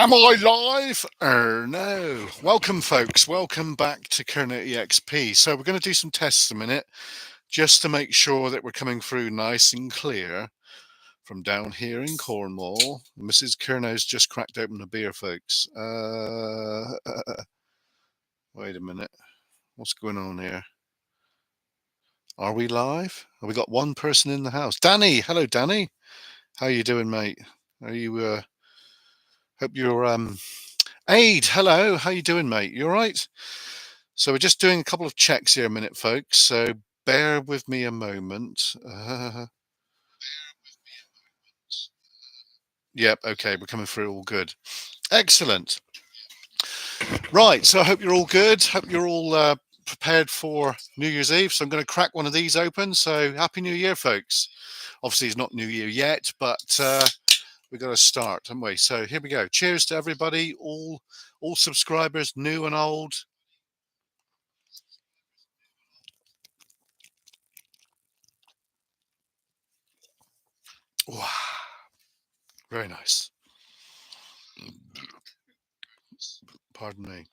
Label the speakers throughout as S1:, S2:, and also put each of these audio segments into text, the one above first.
S1: Am I live? No. Welcome, folks. Welcome back to Kerner EXP. So we're going to do some tests a minute, just to make sure that we're coming through nice and clear from down here in Cornwall. Mrs. Kerner's just cracked open a beer, folks. Wait a minute. What's going on here? Are we live? Have we got one person in the house? Danny. Hello, Danny. How you doing, mate? Are you, hope you're, Aid, hello. How you doing, mate? You all right? So we're just doing a couple of checks here a minute, folks. So bear with me a moment. Yep, okay, we're coming through all good. Excellent. Right, so I hope you're all good. Hope you're all prepared for New Year's Eve. So I'm going to crack one of these open. So Happy New Year, folks. Obviously, it's not New Year yet, but we've got to start, haven't we? So here we go. Cheers to everybody, all subscribers, new and old. Wow, very nice. Pardon me.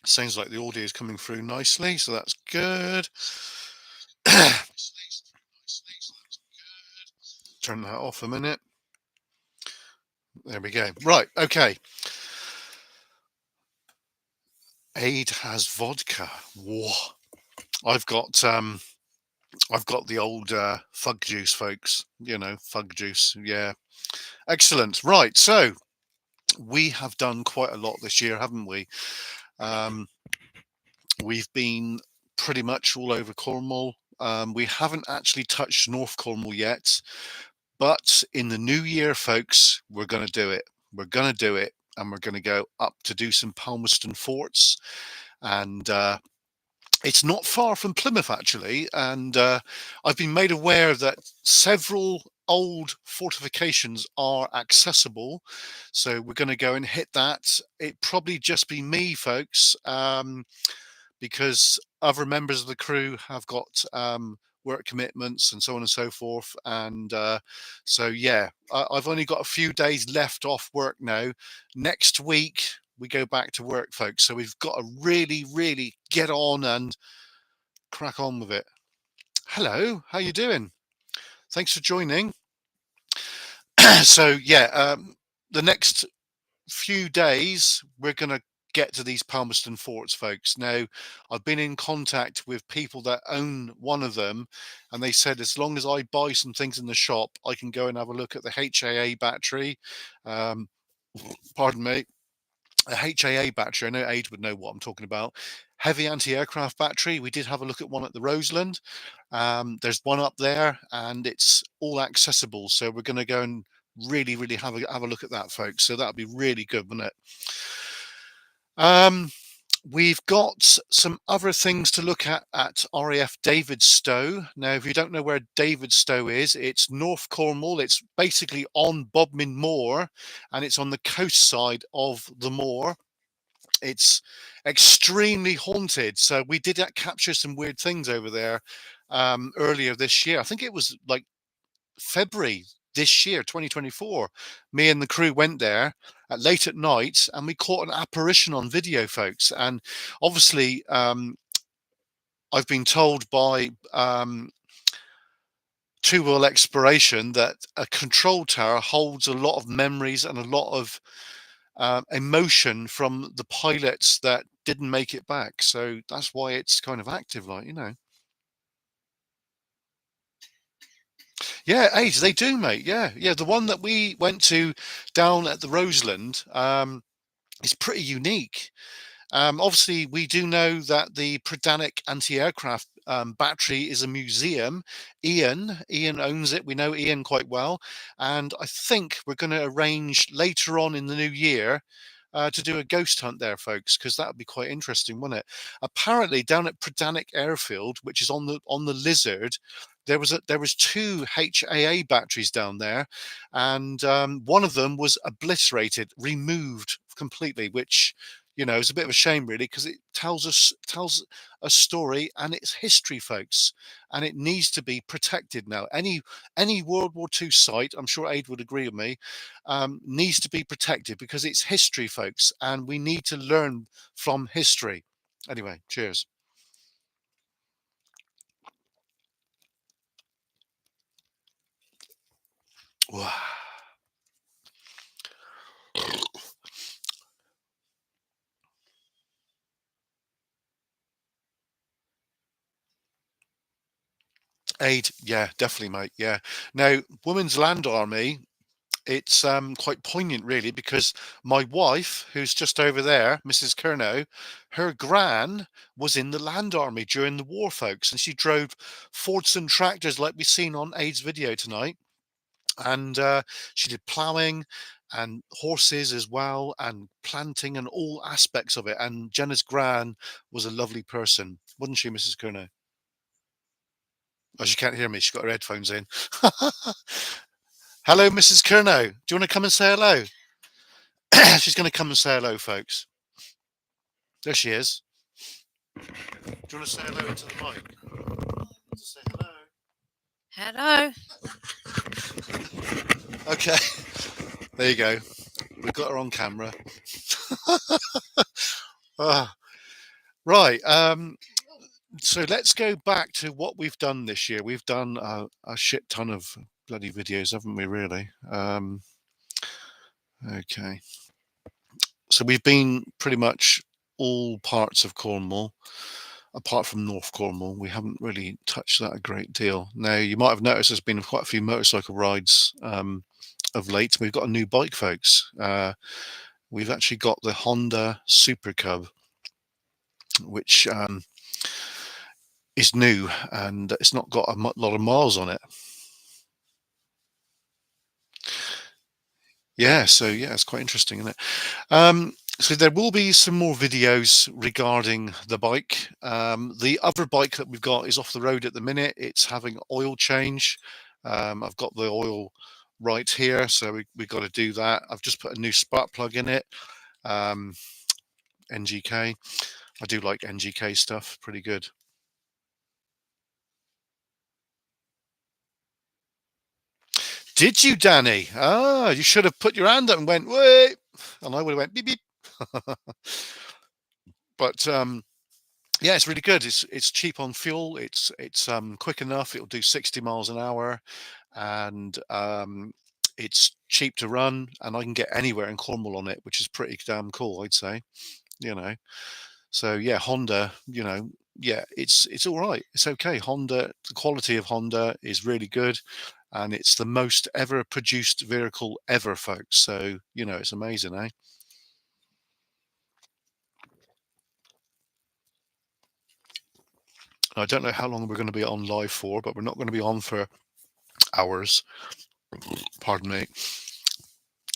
S1: Sounds like the audio is coming through nicely, so that's good. Turn that off a minute. There we go. Right, okay. Aid has vodka. Whoa. I've got the old fug juice, folks. You know, fug juice. Yeah. Excellent. Right, so we have done quite a lot this year, haven't we? We've been pretty much all over Cornwall. We haven't actually touched North Cornwall yet, but in the new year, folks, we're going to do it. We're going to do it, and we're going to go up to do some Palmerston forts. And it's not far from Plymouth, actually. And I've been made aware that several old fortifications are accessible. So we're going to go and hit that. It probably just be me, folks, because other members of the crew have got work commitments and so on and so forth. And so, yeah, I've only got a few days left off work now. Next week, we go back to work, folks. So we've got to really, really get on and crack on with it. Hello, how you doing? Thanks for joining. So, yeah, the next few days, we're going to get to these Palmerston forts, folks. Now, I've been in contact with people that own one of them, and they said as long as I buy some things in the shop, I can go and have a look at the HAA battery. Pardon me. A HAA battery. I know Aid would know what I'm talking about. Heavy anti-aircraft battery. We did have a look at one at the Roseland. There's one up there, and it's all accessible. So we're going to go and really, really have a look at that, folks. So that'd be really good, wouldn't it? We've got some other things to look at RAF Davidstow. Now, if you don't know where Davidstow is, it's North Cornwall. It's basically on Bodmin Moor, and it's on the coast side of the moor. It's extremely haunted. So we did capture some weird things over there earlier this year. I think it was like February this year, 2024. Me and the crew went there late at night, and we caught an apparition on video, folks. And obviously, I've been told by Two World Exploration that a control tower holds a lot of memories and a lot of emotion from the pilots that didn't make it back. So that's why it's kind of active, like, you know. Yeah, age they do, mate. Yeah, yeah. The one that we went to down at the Roseland is pretty unique. Obviously, we do know that the Prydanek anti-aircraft battery is a museum. Ian owns it. We know Ian quite well, and I think we're going to arrange later on in the new year to do a ghost hunt there, folks, because that would be quite interesting, wouldn't it? Apparently, down at Prydanek Airfield, which is on the Lizard, there was two HAA batteries down there, and one of them was obliterated, removed completely, which is a bit of a shame really, because it tells a story and it's history, folks, and it needs to be protected now. Any World War II site, I'm sure Aid would agree with me, needs to be protected because it's history, folks, and we need to learn from history. Anyway, cheers. Wow. Aid, yeah, definitely, mate. Yeah. Now, Women's Land Army, it's quite poignant, really, because my wife, who's just over there, Mrs. Kernow, her gran was in the Land Army during the war, folks, and she drove Fordson tractors like we've seen on Aid's video tonight, and she did ploughing and horses as well, and planting and all aspects of it. And Jenna's gran was a lovely person, wasn't she, Mrs. Kernow? Oh, she can't hear me. She's got her headphones in. Hello, Mrs. Kernow. Do you want to come and say hello? She's going to come and say hello, folks. There she is. Do you want to say hello into the mic? Say hello.
S2: Hello.
S1: Okay. There you go. We've got her on camera. Right. So let's go back to what we've done this year. We've done a shit ton of bloody videos, haven't we, really? Okay. So we've been pretty much all parts of Cornwall, apart from North Cornwall. We haven't really touched that a great deal. Now, you might have noticed there's been quite a few motorcycle rides of late. We've got a new bike, folks. We've actually got the Honda Super Cub, which is new, and it's not got a lot of miles on it. Yeah, so yeah, it's quite interesting, isn't it? So there will be some more videos regarding the bike. The other bike that we've got is off the road at the minute. It's having oil change. I've got the oil right here, so we've got to do that. I've just put a new spark plug in it. NGK. I do like NGK stuff, pretty good. Did you, Danny? Ah, you should have put your hand up and went, wait. And I would have went beep beep. But yeah, it's really good. It's cheap on fuel. It's quick enough. It'll do 60 miles an hour, and it's cheap to run, and I can get anywhere in Cornwall on it, which is pretty damn cool, I'd say. You know, so yeah, Honda. Yeah, it's all right. It's okay. Honda, the quality of Honda is really good, and it's the most ever produced vehicle ever, folks. So it's amazing, eh? I don't know how long we're going to be on live for, but we're not going to be on for hours. Pardon me.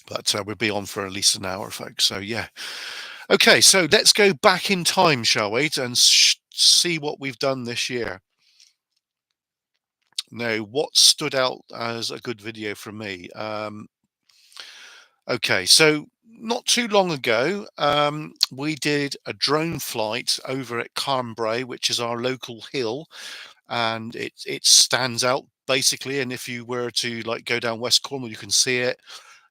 S1: But we'll be on for at least an hour, folks. So yeah. Okay, so let's go back in time, shall we, and see what we've done this year. Now, what stood out as a good video from me? Okay, so not too long ago, we did a drone flight over at Carnbray, which is our local hill, and it stands out basically. And if you were to like go down West Cornwall, you can see it.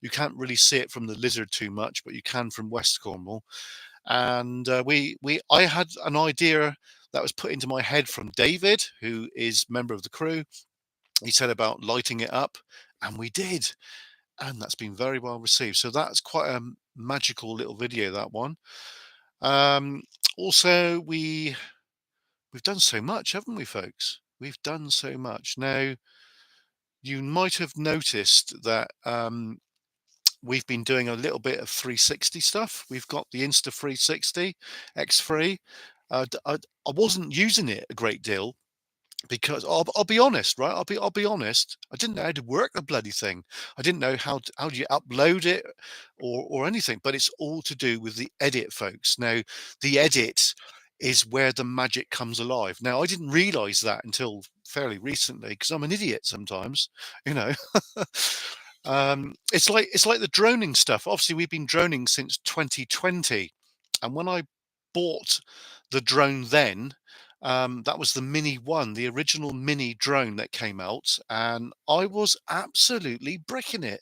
S1: You can't really see it from the Lizard too much, but you can from West Cornwall. And I had an idea that was put into my head from David, who is member of the crew. He said about lighting it up, and we did, and that's been very well received. So that's quite a magical little video, that one. Also, we've done so much, haven't we, folks? We've done so much. Now, you might have noticed that we've been doing a little bit of 360 stuff. We've got the Insta 360 X3. I wasn't using it a great deal because I'll be honest, right? I'll be honest. I didn't know how to work the bloody thing. I didn't know how do you upload it or anything. But it's all to do with the edit, folks. Now, the edit is where the magic comes alive. Now, I didn't realize that until fairly recently because I'm an idiot sometimes, you know. It's like the droning stuff. Obviously, we've been droning since 2020, and when I bought the drone then, that was the Mini One, the original mini drone that came out, and I was absolutely bricking it.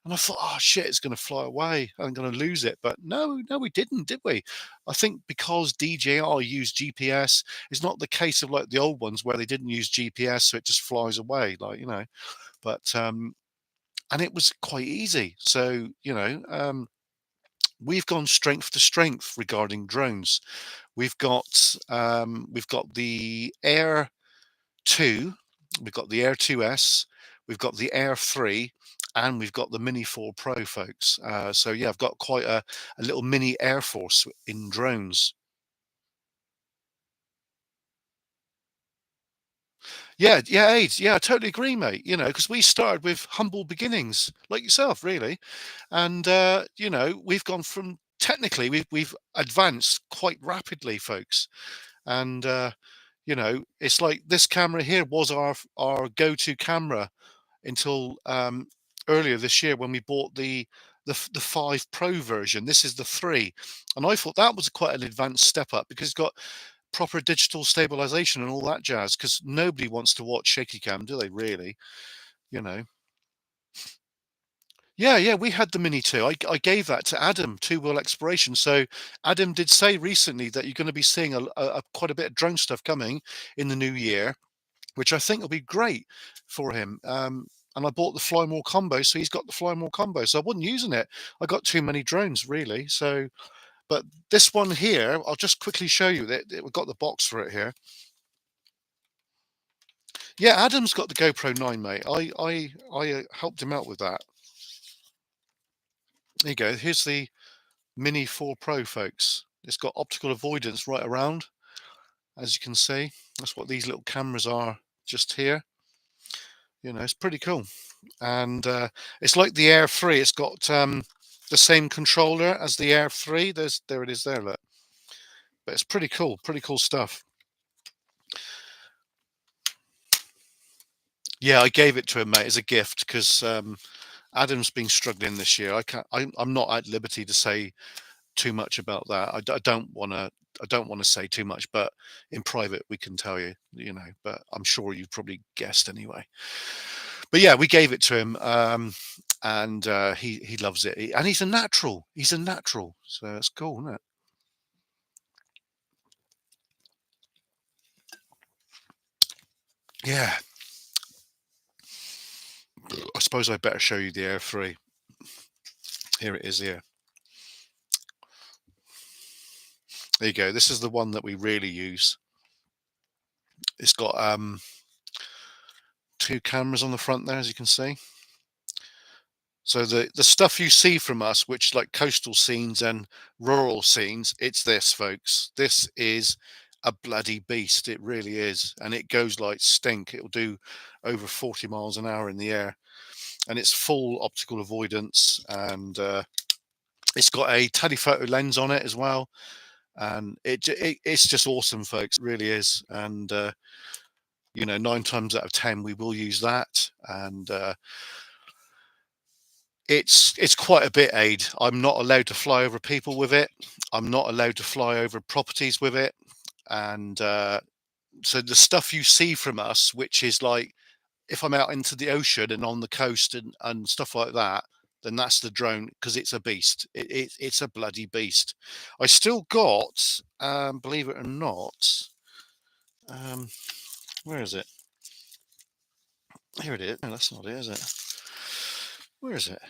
S1: And I thought, oh shit, it's going to fly away. I'm going to lose it. But no, no, we didn't, did we? I think because DJI used GPS, it's not the case of like the old ones where they didn't use GPS, so it just flies away, like But and it was quite easy. So we've gone strength to strength regarding drones. We've got the Air 2, we've got the Air 2S, we've got the Air 3, and we've got the Mini 4 Pro, folks. So yeah, I've got quite a little mini air force in drones. Yeah, yeah, AIDS. Yeah, I totally agree, mate. Because we started with humble beginnings, like yourself, really, and we've gone from technically we've advanced quite rapidly, folks, and it's like this camera here was our go-to camera until earlier this year when we bought the 5 Pro version. This is the 3, and I thought that was quite an advanced step up because it's got proper digital stabilization and all that jazz. Because nobody wants to watch shaky cam, do they? Really? You know. Yeah, yeah, we had the Mini 2. I gave that to Adam, Two Wheel Exploration. So Adam did say recently that you're going to be seeing quite a bit of drone stuff coming in the new year, which I think will be great for him. And I bought the Fly More combo, so he's got the Fly More combo. So I wasn't using it. I got too many drones, really. So, but this one here, I'll just quickly show you that we've got the box for it here. Yeah, Adam's got the GoPro 9, mate. I helped him out with that. There you go. Here's the Mini 4 Pro, folks. It's got optical avoidance right around, as you can see. That's what these little cameras are just here. It's pretty cool. And it's like the Air 3. It's got the same controller as the Air 3. There it is there, look. But it's pretty cool stuff. Yeah, I gave it to him, mate, as a gift because Adam's been struggling this year. I'm not at liberty to say too much about that. I don't want to. I don't want to say too much, but in private we can tell you. But I'm sure you've probably guessed anyway. But yeah, we gave it to him, and he loves it. And he's a natural. He's a natural. So it's cool, isn't it? Yeah. I suppose I better show you the Air 3. Here it is here. There you go. This is the one that we really use. It's got 2 cameras on the front there, as you can see. So the stuff you see from us, which like coastal scenes and rural scenes, it's this, folks. This is a bloody beast. It really is, and it goes like stink. It'll do over 40 miles an hour in the air, and it's full optical avoidance, and it's got a telephoto lens on it as well, and it's just awesome, folks. It really is, and 9 times out of 10 we will use that, and it's quite a bit, Aid. I'm not allowed to fly over people with it. I'm not allowed to fly over properties with it. And so the stuff you see from us, which is like if I'm out into the ocean and on the coast and stuff like that, then that's the drone because it's a beast. It's a bloody beast. I still got, believe it or not, um, where is it? Here it is. No, that's not it, is it? Where is it?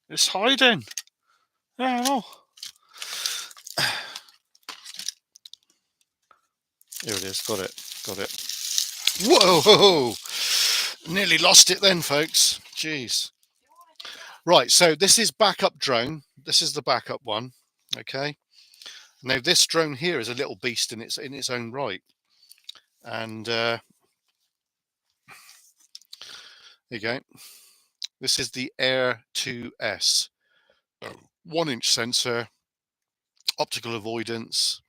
S1: It's hiding. Oh, here it is. Got it. Got it. Whoa! Nearly lost it then, folks. Jeez. Right. So this is backup drone. This is the backup one. Okay. Now this drone here is a little beast in its own right, and there you go. This is the Air 2S. 1-inch sensor, optical avoidance,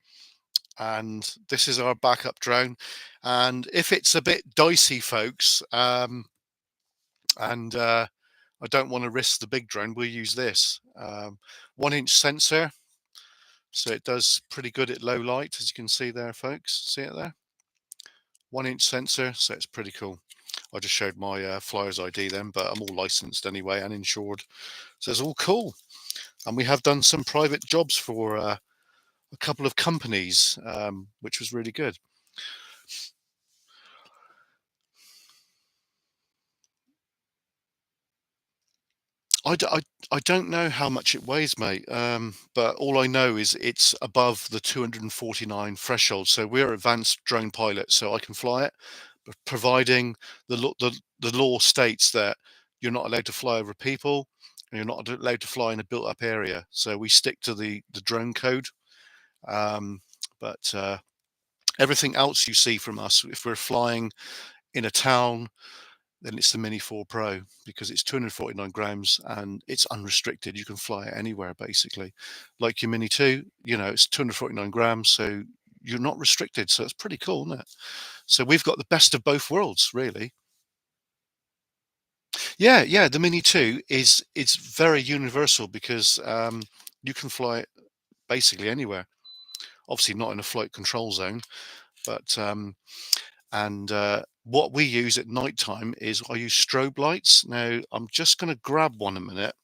S1: and this is our backup drone. And if it's a bit dicey, folks, and I don't want to risk the big drone. We'll use this 1-inch sensor. So it does pretty good at low light, as you can see there, folks. See it there? 1-inch sensor, so it's pretty cool. I just showed my Flyers ID then, but I'm all licensed anyway and insured. So it's all cool. And we have done some private jobs for a couple of companies, which was really good. I don't know how much it weighs, mate, but all I know is it's above the 249 threshold. So we're advanced drone pilots, so I can fly it, providing the law states that you're not allowed to fly over people and you're not allowed to fly in a built-up area. So we stick to the drone code. But everything else you see from us, if we're flying in a town, then it's the Mini 4 Pro because it's 249 grams and it's unrestricted. You can fly it anywhere basically. Like your Mini 2, it's 249 grams, so you're not restricted. So it's pretty cool, isn't it? So we've got the best of both worlds, really. Yeah. The Mini 2 it's very universal because you can fly it basically anywhere. Obviously not in a flight control zone, but what we use at night time is I use strobe lights. Now I'm just going to grab one a minute.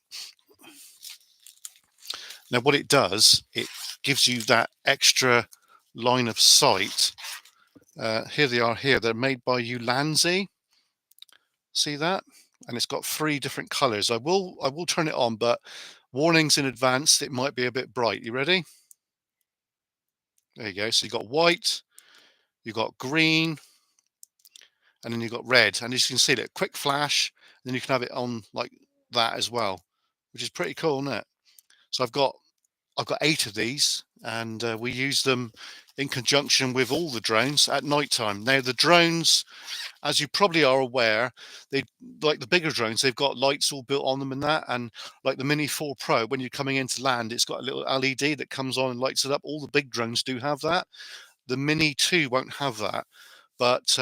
S1: Now what it does, it gives you that extra line of sight. Here they are here. They're made by Ulanzi. See that? And it's got 3 different colors. I will turn it on, but warnings in advance, it might be a bit bright. You ready? There you go. So you got white, you got green, and then you've got red. And as you can see, that quick flash, and then you can have it on like that as well, which is pretty cool, isn't it? So I've got 8 of these, and we use them in conjunction with all the drones at night time. Now the drones, as you probably are aware, they like the bigger drones, they've got lights all built on them and that. And like the Mini 4 Pro, when you're coming into land, it's got a little LED that comes on and lights it up. All the big drones do have that. The Mini 2 won't have that, but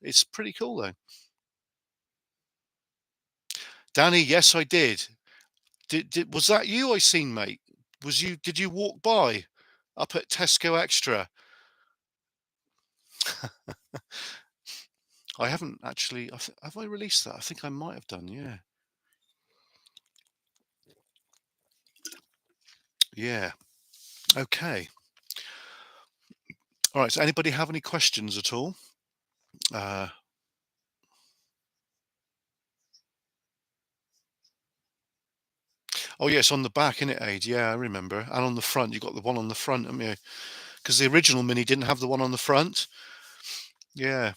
S1: it's pretty cool though. Danny, yes, I did. Did was that you I seen, mate? Did you walk by up at Tesco Extra? I haven't actually. Have I released that? I think I might have done. Yeah. Yeah. Okay. All right. So anybody have any questions at all? Uh, oh yes, on the back, in it, Aid. Yeah, I remember. And on the front, you got the one on the front, haven't you? Because the original Mini didn't have the one on the front. Yeah.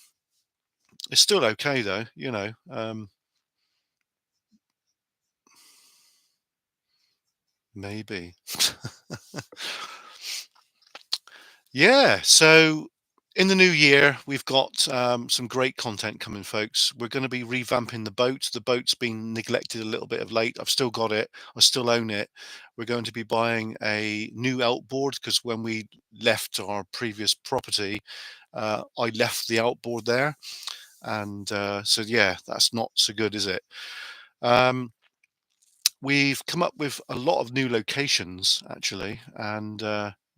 S1: It's still okay though. Maybe. Yeah. So in the new year, we've got some great content coming, folks. We're going to be revamping the boat. The boat's been neglected a little bit of late. I've still got it. I still own it. We're going to be buying a new outboard because when we left our previous property, I left the outboard there. And so, yeah, that's not so good, is it? Um, we've come up with a lot of new locations, actually, and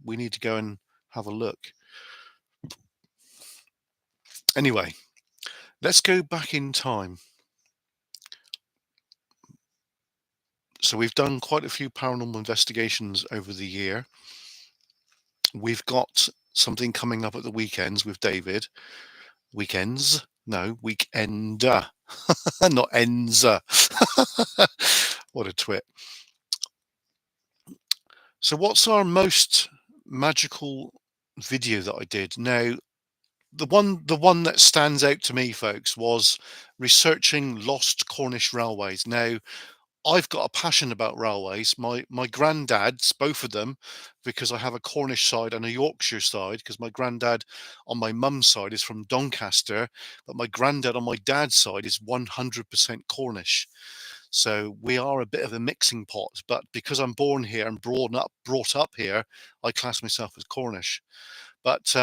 S1: we need to go and have a look. Anyway, let's go back in time. So we've done quite a few paranormal investigations over the year. We've got something coming up at the weekends with David. Weekends? No, weekender. Not ends. What a twit. So what's our most magical video that I did? Now, the one that stands out to me, folks, was researching lost Cornish railways. Now, I've got a passion about railways. My granddads, both of them, because I have a Cornish side and a Yorkshire side, because my granddad on my mum's side is from Doncaster, but my granddad on my dad's side is 100% Cornish. So we are a bit of a mixing pot. But because I'm born here and brought up here, I class myself as Cornish. But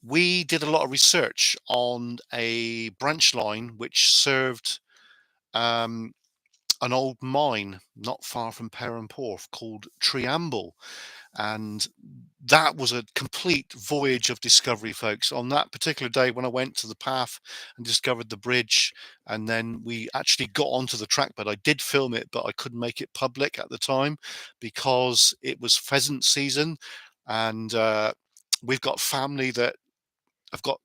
S1: we did a lot of research on a branch line which served um, an old mine not far from Perranporth called Treamble, and that was a complete voyage of discovery, folks. On that particular day, when I went to the path and discovered the bridge, and then we actually got onto the track bed, I did film it, but I couldn't make it public at the time because it was pheasant season, and we've got family that have got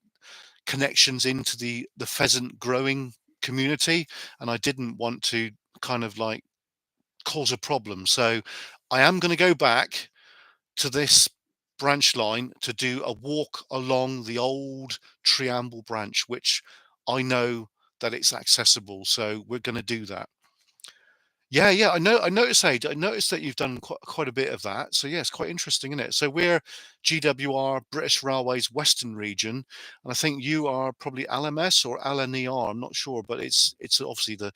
S1: connections into the pheasant growing community, and I didn't want to kind of like cause a problem. So I am going to go back to this branch line to do a walk along the old Treamble branch, which I know that it's accessible. So we're going to do that. Yeah, yeah, I know. I noticed, Ade. I noticed that you've done quite a bit of that. So yeah, it's quite interesting, isn't it? So we're GWR, British Railways Western Region, and I think you are probably LMS or LNER. I'm not sure, but it's obviously the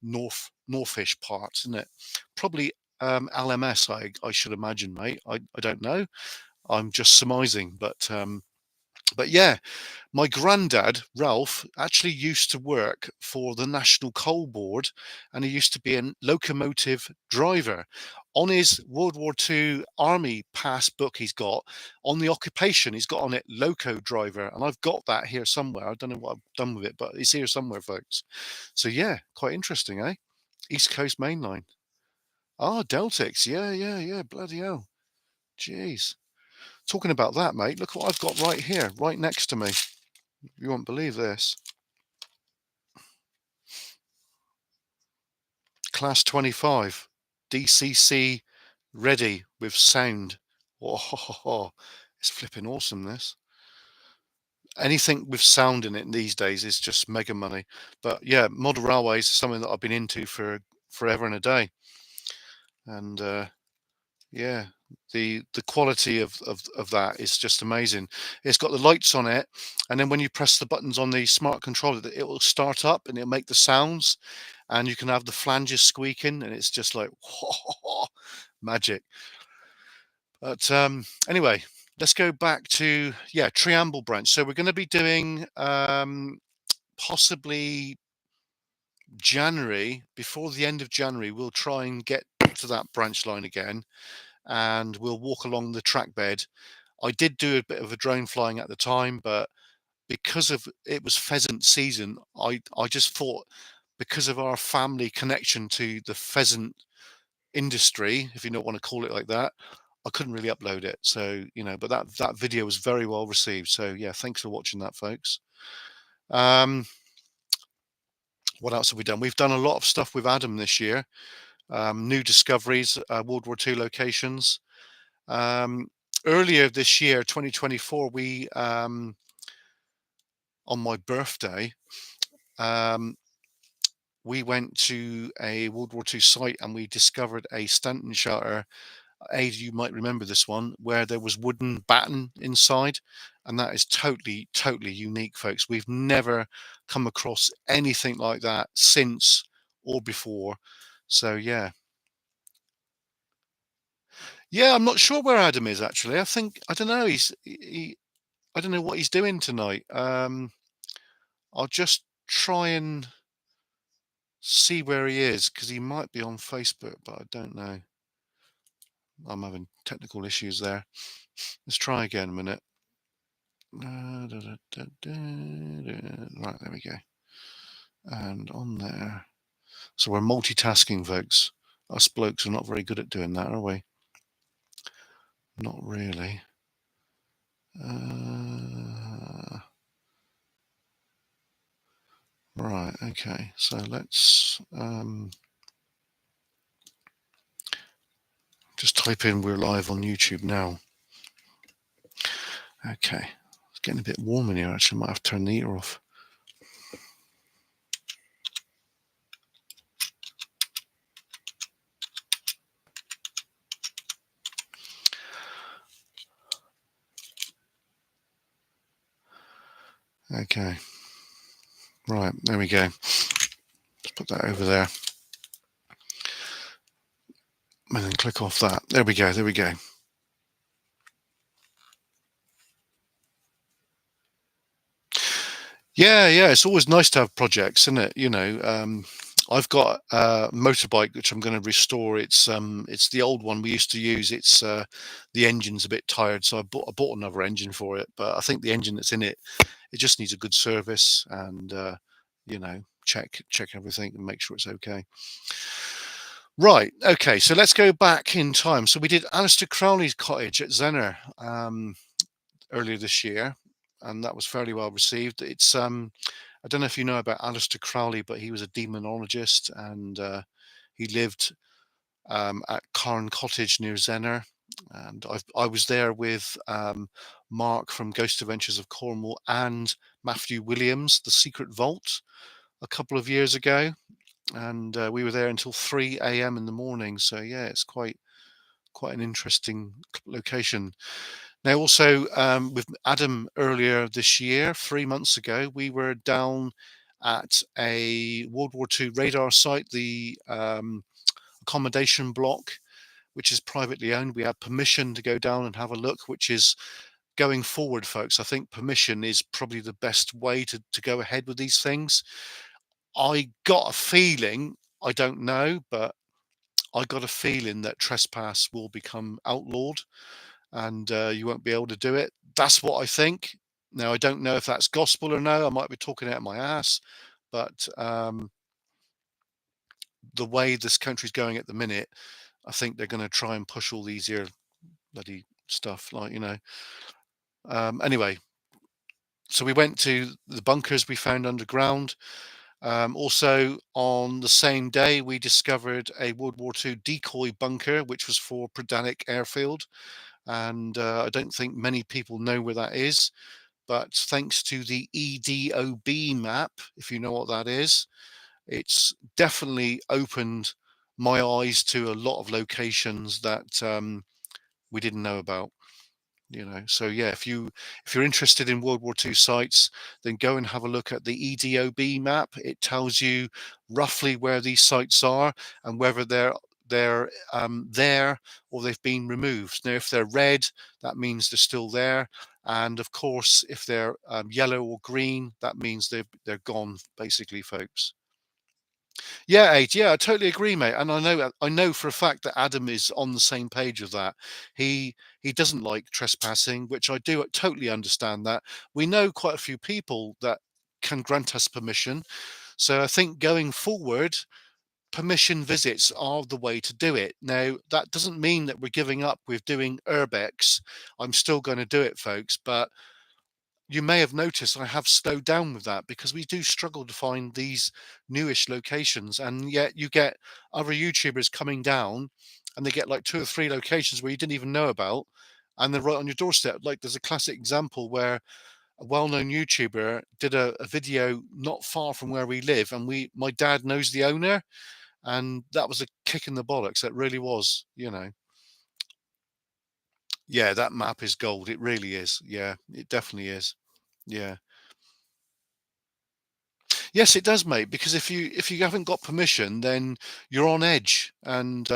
S1: northish part, isn't it? Probably LMS. I should imagine, mate. I don't know. I'm just surmising, but yeah, my granddad, Ralph, actually used to work for the National Coal Board, and he used to be a locomotive driver. On his World War II Army pass book he's got, on the occupation, he's got on it loco driver, and I've got that here somewhere. I don't know what I've done with it, but it's here somewhere, folks. So yeah, quite interesting, eh? East Coast Main Line. Ah, Deltics. Yeah, yeah, yeah. Bloody hell. Jeez. Talking about that, mate, look what I've got right here, right next to me. You won't believe this. Class 25, DCC ready with sound. Oh, it's flipping awesome, this. Anything with sound in it these days is just mega money. But yeah, model railways is something that I've been into for forever and a day. And yeah, the quality of that is just amazing. It's got the lights on it, and then when you press the buttons on the smart controller, it will start up and it'll make the sounds, and you can have the flanges squeaking, and it's just like magic. But anyway, let's go back to Treamble branch. So we're going to be doing possibly January, before the end of January. We'll try and get to that branch line again, and we'll walk along the track bed. I did do a bit of a drone flying at the time, but because of it was pheasant season, I just thought, because of our family connection to the pheasant industry, if you don't want to call it like that, I couldn't really upload it. So, but that video was very well received. So yeah, thanks for watching that, folks. What else have we done? We've done a lot of stuff with Adam this year. New discoveries, World War II locations. Earlier this year, 2024, we on my birthday, we went to a World War II site and we discovered a Stanton shelter. Ade, you might remember this one, where there was wooden batten inside, and that is totally, totally unique, folks. We've never come across anything like that since or before. So yeah. Yeah, I'm not sure where Adam is actually. I don't know. I don't know what he's doing tonight. I'll just try and see where he is, because he might be on Facebook, but I don't know. I'm having technical issues there. Let's try again a minute. Right, there we go. And on there. So we're multitasking, folks. Us blokes are not very good at doing that, are we? Not really. Right, okay. So let's just type in "we're live on YouTube now." Okay. It's getting a bit warm in here, actually. I might have to turn the heater off. Okay. Right, there we go. Let's put that over there. And then click off that. There we go, there we go. Yeah, it's always nice to have projects, isn't it? I've got a motorbike which I'm going to restore. It's the old one we used to use. The engine's a bit tired, so I bought another engine for it. But I think the engine that's in it, it just needs a good service and check everything and make sure it's okay. Right. Okay. So let's go back in time. So we did Alistair Crowley's cottage at Zenner earlier this year, and that was fairly well received. I don't know if you know about Alistair Crowley, but he was a demonologist, and he lived at Carn Cottage near Zenner. And I was there with Mark from Ghost Adventures of Cornwall and Matthew Williams, The Secret Vault, a couple of years ago, and we were there until 3 a.m. in the morning. So yeah, it's quite an interesting location. Now, also with Adam earlier this year, 3 months ago, we were down at a World War II radar site, the accommodation block, which is privately owned. We had permission to go down and have a look, which is going forward, folks. I think permission is probably the best way to go ahead with these things. I got a feeling, I don't know, but I got a feeling that trespass will become outlawed and you won't be able to do it. That's what I think. Now, I don't know if that's gospel or no. I might be talking out my ass, but the way this country's going at the minute, I think they're going to try and push all these here bloody stuff, Anyway, so we went to the bunkers we found underground. Also, on the same day, we discovered a World War II decoy bunker, which was for Pradanik Airfield. And I don't think many people know where that is. But thanks to the EDOB map, if you know what that is, it's definitely opened my eyes to a lot of locations that we didn't know about. So yeah, if you're interested in World War II sites, then go and have a look at the EDOB map. It tells you roughly where these sites are and whether they're there or they've been removed. Now, if they're red, that means they're still there, and of course, if they're yellow or green, that means they're gone, basically, folks. Yeah, Ade. Yeah, I totally agree, mate. And I know for a fact that Adam is on the same page with that. He doesn't like trespassing, which I do totally understand that. We know quite a few people that can grant us permission. So I think going forward, permission visits are the way to do it. Now, that doesn't mean that we're giving up with doing urbex. I'm still going to do it, folks, but you may have noticed I have slowed down with that because we do struggle to find these newish locations. And yet you get other YouTubers coming down and they get like two or three locations where you didn't even know about and they're right on your doorstep. Like there's a classic example where a well-known YouTuber did a video not far from where we live, and my dad knows the owner, and that was a kick in the bollocks. That really was. Yeah, that map is gold. It really is. Yeah, it definitely is. Yeah. Yes, it does, mate. Because if you haven't got permission, then you're on edge. And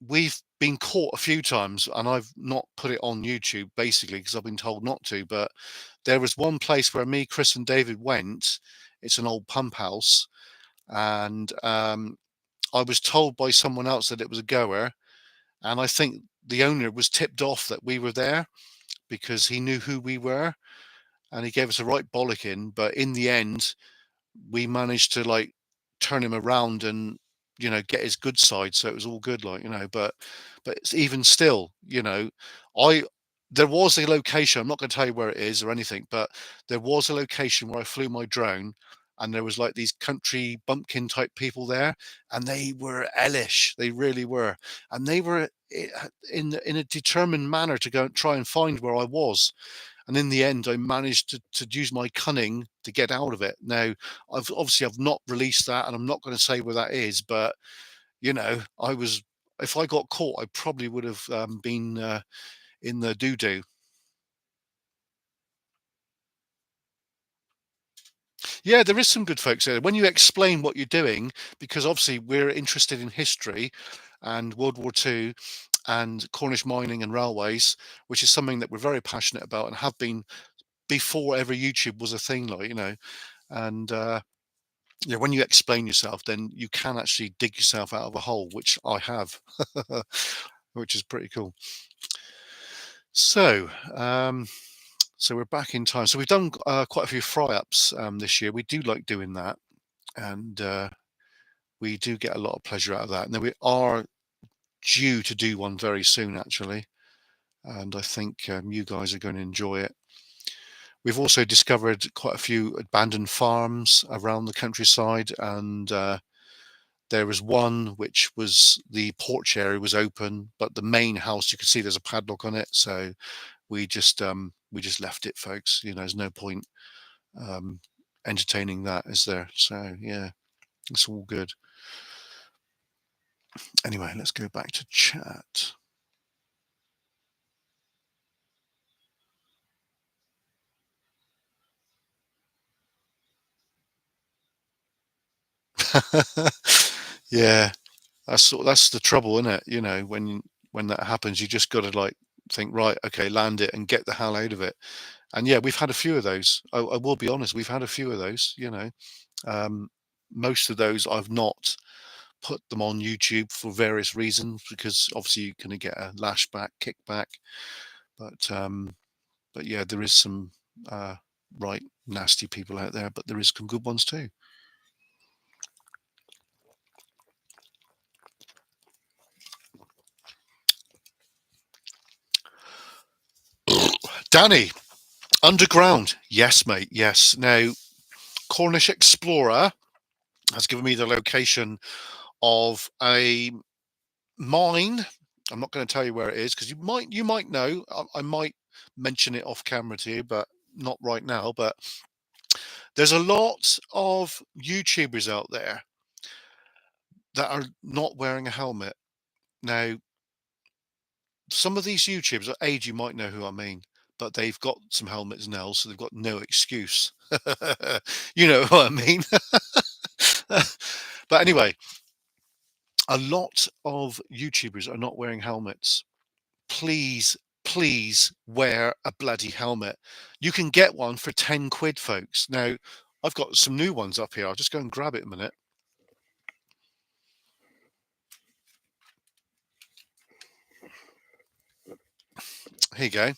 S1: we've been caught a few times, and I've not put it on YouTube basically because I've been told not to. But there was one place where me, Chris, and David went. It's an old pump house, and I was told by someone else that it was a goer, and I think the owner was tipped off that we were there because he knew who we were, and he gave us a right bollocking. But in the end, we managed to like turn him around and get his good side, so it was all good, but it's even still, I there was a location. I'm not going to tell you where it is or anything, but there was a location where I flew my drone, and there was like these country bumpkin type people there, and they were hellish. They really were, and they were in a determined manner to go and try and find where I was. And in the end, I managed to use my cunning to get out of it. Now, I've not released that, and I'm not going to say where that is. But I was if I got caught, I probably would have been in the doo doo. Yeah, there is some good folks there. When you explain what you're doing, because obviously we're interested in history and World War II and Cornish mining and railways, which is something that we're very passionate about and have been before ever YouTube was a thing, and Yeah, when you explain yourself, then you can actually dig yourself out of a hole, which I have, which is pretty cool. So, so we're back in time. So we've done quite a few fry ups this year. We do like doing that, and we do get a lot of pleasure out of that. And then we are due to do one very soon, actually, and I think you guys are going to enjoy it. We've also discovered quite a few abandoned farms around the countryside, and there was one which was the porch area was open, but the main house you could see there's a padlock on it. So we just left it, folks. You know, there's no point um, entertaining that, is there? So yeah, it's all good. Anyway, let's go back to chat. Yeah, that's the trouble, isn't it? You know, when that happens, you just got to like think, right, okay, land it and get the hell out of it. And yeah, we've had a few of those. I will be honest, we've had a few of those. You know, um, most of those I've not put them on YouTube for various reasons because obviously you're going to get a lashback, kickback. But yeah, there is some uh, right nasty people out there, but there is some good ones too. Danny, underground. Yes, mate. Yes. Now, Cornish Explorer has given me the location of a mine. I'm not going to tell you where it is because you might know. I might mention it off camera to you, but not right now. But there's a lot of YouTubers out there that are not wearing a helmet. Now, some of these YouTubers, age you might know who I mean, but they've got some helmets now, so they've got no excuse. You know what I mean? But anyway, a lot of YouTubers are not wearing helmets. Please, please wear a bloody helmet. You can get one for 10 quid, folks. Now, I've got some new ones up here. I'll just go and grab it a minute. Here you go.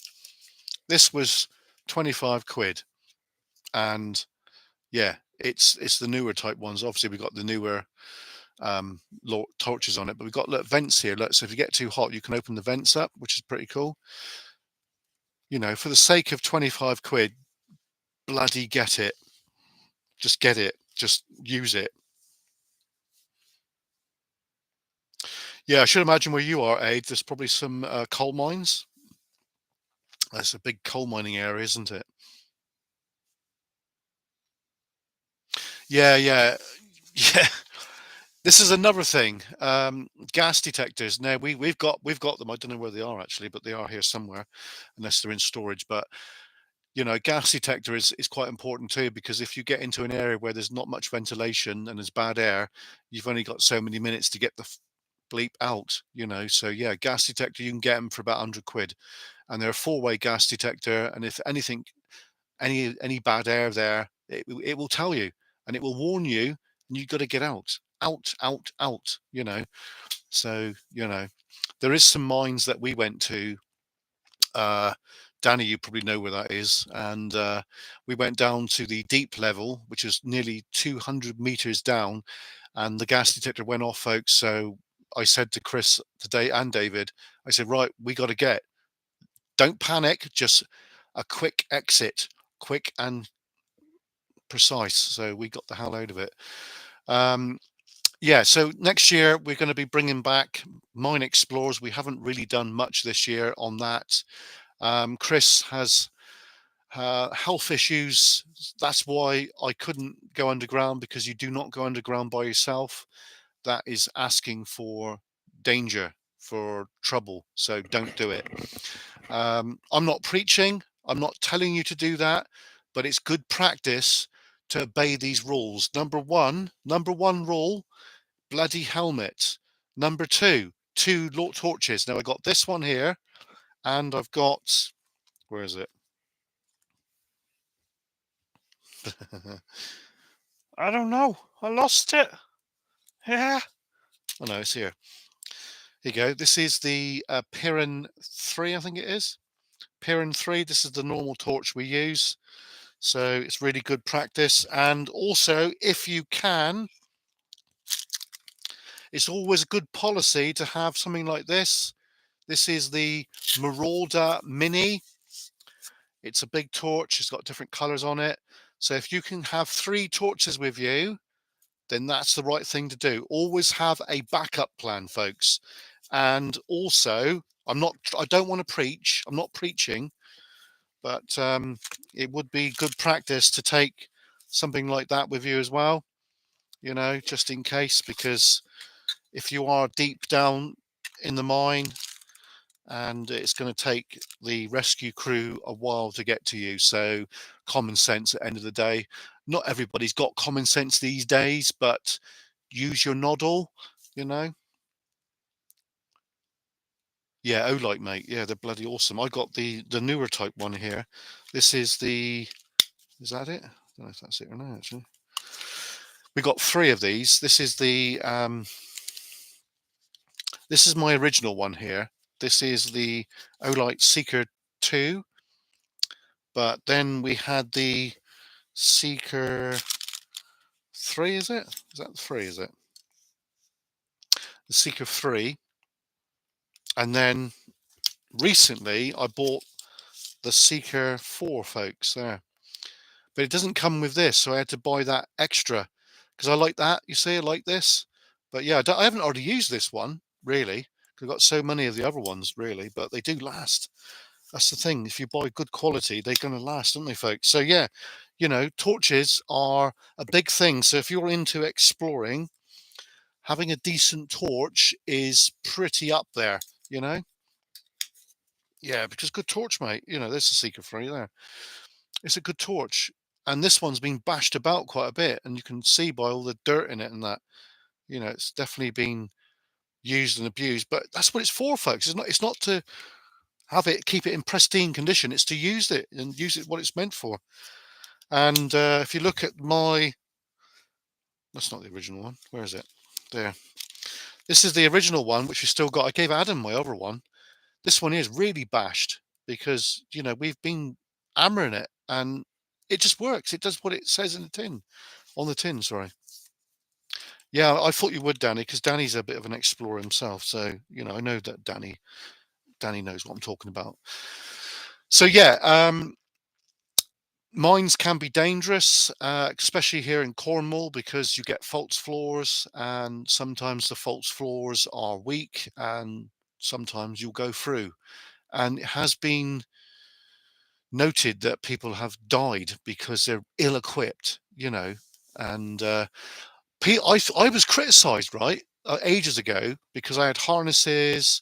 S1: This was 25 quid. And yeah, it's the newer type ones. Obviously, we've got the newer torches on it, but we've got look, vents here. Look, so if you get too hot, you can open the vents up, which is pretty cool. You know, for the sake of 25 quid, bloody get it. Just get it. Just use it. Yeah, I should imagine where you are, Aid. There's probably some coal mines. That's a big coal mining area, isn't it? Yeah, yeah, yeah. This is another thing. Gas detectors. Now we've got them. I don't know where they are actually, but they are here somewhere, unless they're in storage. But you know, a gas detector is quite important too because if you get into an area where there's not much ventilation and there's bad air, you've only got so many minutes to get the bleep out. You know, so yeah, gas detector you can get them for about 100 quid, and they're a four-way gas detector. And if anything, any bad air there, it will tell you and it will warn you, and you've got to get out, out, out, out. You know, so you know, there is some mines that we went to. Uh, Danny, you probably know where that is. And we went down to the deep level, which is nearly 200 meters down, and the gas detector went off, folks. So I said to Chris today and David, I said, right, we got to get. Don't panic, just a quick exit, quick and precise. So we got the hell out of it. Um, yeah, so next year we're going to be bringing back Mine Explorers. We haven't really done much this year on that. Chris has health issues. That's why I couldn't go underground because you do not go underground by yourself. That is asking for danger, for trouble. So don't do it. I'm not preaching. I'm not telling you to do that, but it's good practice to obey these rules. Number one rule: bloody helmet. Number two torches. Now I got this one here, and I've got where is it? I don't know. I lost it. Yeah. Oh no, it's here. Here you go. This is the Piran 3, I think it is. Piran 3. This is the normal torch we use. So it's really good practice. And also, if you can, it's always a good policy to have something like this. This is the Marauder Mini. It's a big torch. It's got different colors on it. So if you can have 3 torches with you, then that's the right thing to do. Always have a backup plan, folks. And also, I don't want to preach. I'm not preaching, but it would be good practice to take something like that with you as well, just in case, because if you are deep down in the mine and it's going to take the rescue crew a while to get to you. So common sense at the end of the day. Not everybody's got common sense these days, but use your noddle, you know. Yeah, Olight, mate. Yeah, they're bloody awesome. I got the newer type one here. This is is that it? I don't know if that's it or not, actually. We got 3 of these. This is this is my original one here. This is the Olight Seeker 2. But then we had the Seeker 3, is it? Is that 3, is it? The Seeker 3. And then recently I bought the Seeker 4, folks, there. But it doesn't come with this, so I had to buy that extra because I like that. You see, I like this. But yeah, I haven't already used this one, really. I've got so many of the other ones, really, but they do last. That's the thing. If you buy good quality, they're going to last, aren't they, folks? So yeah, torches are a big thing. So if you're into exploring, having a decent torch is pretty up there, you know? Yeah, because good torch, mate. There's the Seeker 3 there. It's a good torch. And this one's been bashed about quite a bit, and you can see by all the dirt in it and that, it's definitely been used and abused. But that's what it's for, folks. It's not to keep it in pristine condition. It's to use it and use it what it's meant for. And if you look at that's not the original one. Where is it? There. This is the original one, which we still got. I gave Adam my other one. This one is really bashed because, we've been hammering it and it just works. It does what it says in the tin, on the tin, sorry. Yeah, I thought you would, Danny, because Danny's a bit of an explorer himself. So, I know that Danny knows what I'm talking about. So yeah, mines can be dangerous, especially here in Cornwall, because you get false floors, and sometimes the false floors are weak, and sometimes you'll go through. And it has been noted that people have died because they're ill-equipped, and I was criticised, right, ages ago because I had harnesses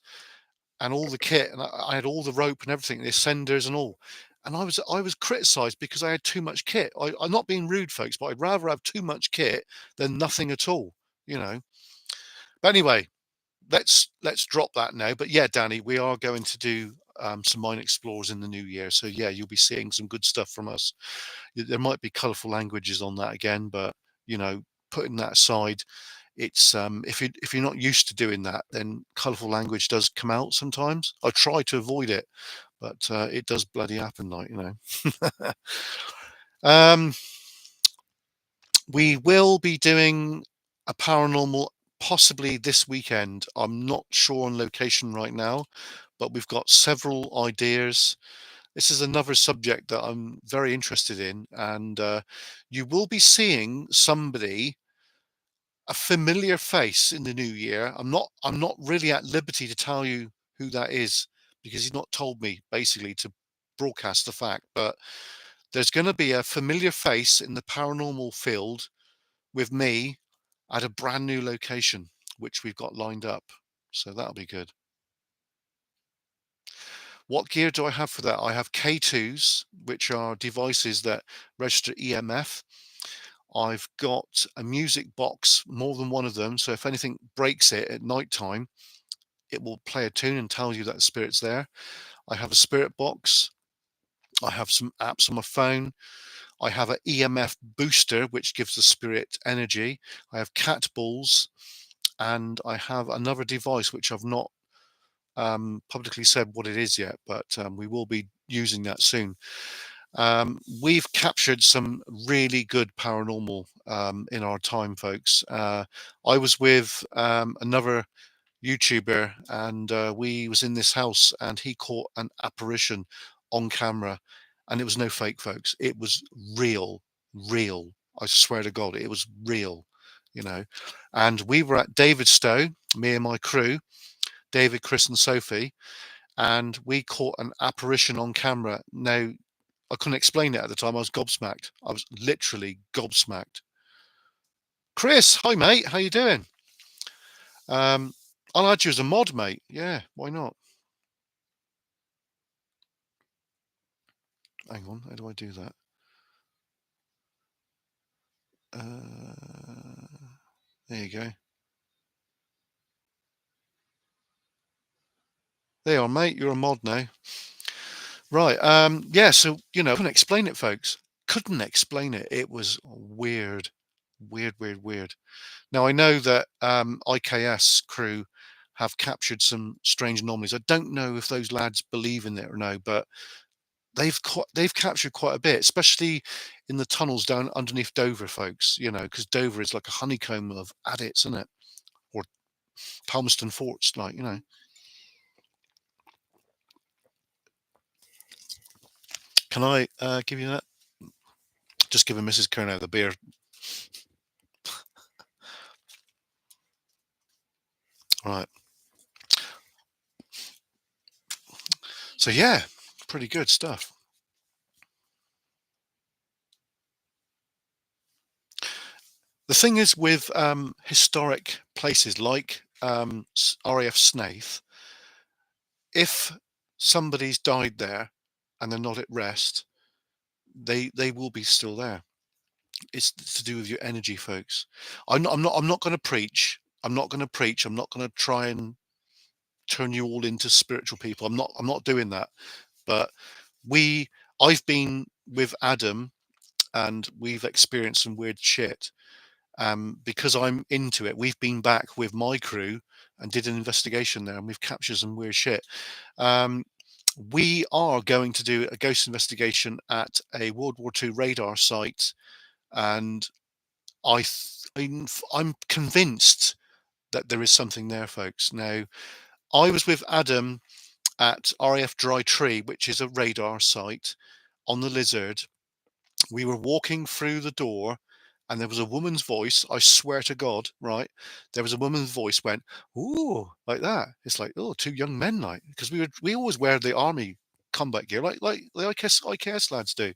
S1: and all the kit, and I had all the rope and everything, the ascenders and all. And I was criticised because I had too much kit. I'm not being rude, folks, but I'd rather have too much kit than nothing at all, you know. But anyway, let's drop that now. But yeah, Danny, we are going to do some mine explorers in the new year. So yeah, you'll be seeing some good stuff from us. There might be colourful languages on that again, but putting that aside, it's if you're not used to doing that, then colourful language does come out sometimes. I try to avoid it, but it does bloody happen, um, we will be doing a paranormal possibly this weekend. I'm not sure on location right now, but we've got several ideas. This is another subject that I'm very interested in, and you will be seeing somebody, a familiar face in the new year. I'm not really at liberty to tell you who that is because he's not told me basically to broadcast the fact, but there's going to be a familiar face in the paranormal field with me at a brand new location which we've got lined up. So that'll be good. What gear do I have for that? I have K2s, which are devices that register EMF. I've got a music box, more than one of them. So if anything breaks it at night time, it will play a tune and tell you that the spirit's there. I have a spirit box. I have some apps on my phone. I have an EMF booster, which gives the spirit energy. I have cat balls, and I have another device which I've not publicly said what it is yet, but we will be using that soon. We've captured some really good paranormal in our time, folks. I was with another YouTuber, and we was in this house, and he caught an apparition on camera, and it was no fake, folks. It was real, real. I swear to God, it was real. You know, and we were at Davidstow, me and my crew, David, Chris, and Sophie, and we caught an apparition on camera. Now, I couldn't explain it at the time. I was gobsmacked. I was literally gobsmacked. Chris, hi mate, how you doing? I'll add you as a mod, mate. Yeah, why not? Hang on, how do I do that? There you go. There you are, mate. You're a mod now. Right. Yeah. So couldn't explain it, folks. Couldn't explain it. It was weird, weird, weird, weird. Now I know that IKS crew have captured some strange anomalies. I don't know if those lads believe in it or no, but they've captured quite a bit, especially in the tunnels down underneath Dover, folks. Because Dover is like a honeycomb of adits, isn't it? Or Palmerston Forts, like. Can I give you that? Just giving Mrs. Kernow the beer. Right. So yeah, pretty good stuff. The thing is with historic places like RAF Snaith, if somebody's died there and they're not at rest, they will be still there. It's to do with your energy, folks. I'm not going to preach. I'm not going to preach. I'm not going to try and turn you all into spiritual people. I'm not doing that. But I've been with Adam, and we've experienced some weird shit. Because I'm into it, we've been back with my crew and did an investigation there, and we've captured some weird shit. We are going to do a ghost investigation at a World War II radar site, and I'm convinced that there is something there, folks. Now, I was with Adam at RAF Dry Tree, which is a radar site on the Lizard. We were walking through the door, and there was a woman's voice. I swear to God, right? There was a woman's voice went, "Ooh," like that. It's like, oh, two young men, like, because we always wear the army combat gear, like the IKS lads do.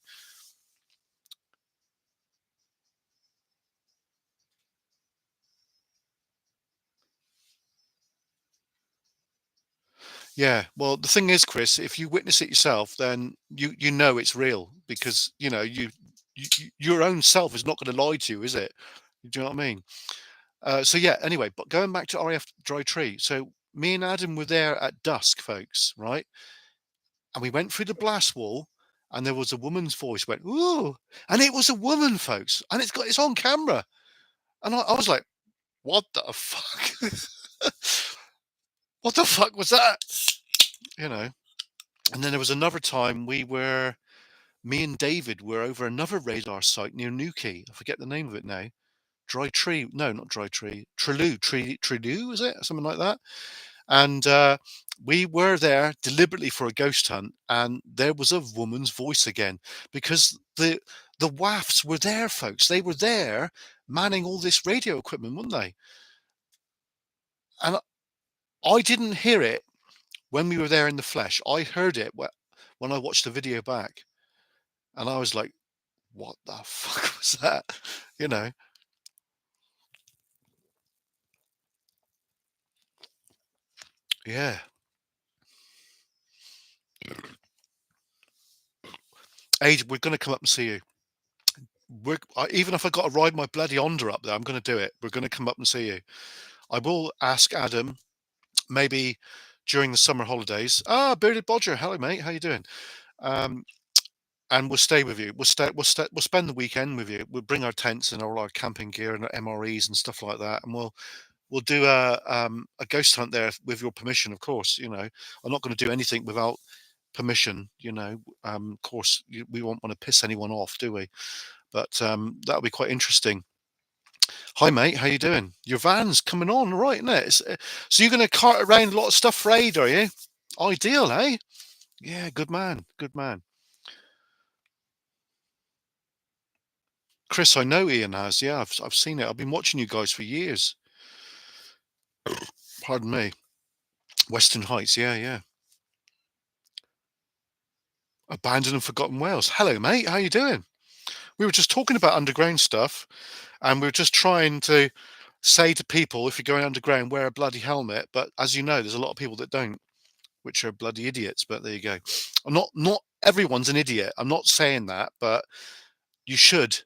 S1: Yeah. Well, the thing is, Chris, if you witness it yourself, then you know it's real, because your own self is not going to lie to you, is it? Do you know what I mean? So yeah. Anyway, but going back to RAF Dry Tree, so me and Adam were there at dusk, folks, right? And we went through the blast wall, and there was a woman's voice went, "Ooh," and it was a woman, folks, and it's on camera, and I was like, "What the fuck? What the fuck was that?" You know. And then there was another time me and David were over another radar site near Newquay. I forget the name of it now. Dry Tree, no, not Dry Tree, Trelew, is it something like that? And we were there deliberately for a ghost hunt, and there was a woman's voice again, because the wafts were there, folks. They were there manning all this radio equipment, weren't they? And I didn't hear it when we were there in the flesh. I heard it when I watched the video back, and I was like, "What the fuck was that?" You know? Yeah. Age, we're going to come up and see you. Even if I got to ride my bloody Honda up there, I'm going to do it. We're going to come up and see you. I will ask Adam, maybe during the summer holidays. Ah, Bearded Bodger, hello mate, how you doing? Um, and we'll stay with you. We'll spend the weekend with you. We'll bring our tents and all our camping gear and our MREs and stuff like that, and we'll do a ghost hunt there with your permission, of course. I'm not going to do anything without permission. Of course, we won't want to piss anyone off, do we? But that'll be quite interesting. Hi, mate. How you doing? Your van's coming on, right? Isn't it? So you're going to cart around a lot of stuff for Aid, are you? Ideal, eh? Yeah, good man. Good man. Chris, I know Ian has. Yeah, I've seen it. I've been watching you guys for years. Pardon me. Western Heights. Yeah, yeah. Abandoned and Forgotten Wales. Hello, mate. How you doing? We were just talking about underground stuff, and we were just trying to say to people, if you're going underground, wear a bloody helmet. But as you know, there's a lot of people that don't, which are bloody idiots. But there you go. Not everyone's an idiot. I'm not saying that, but you should,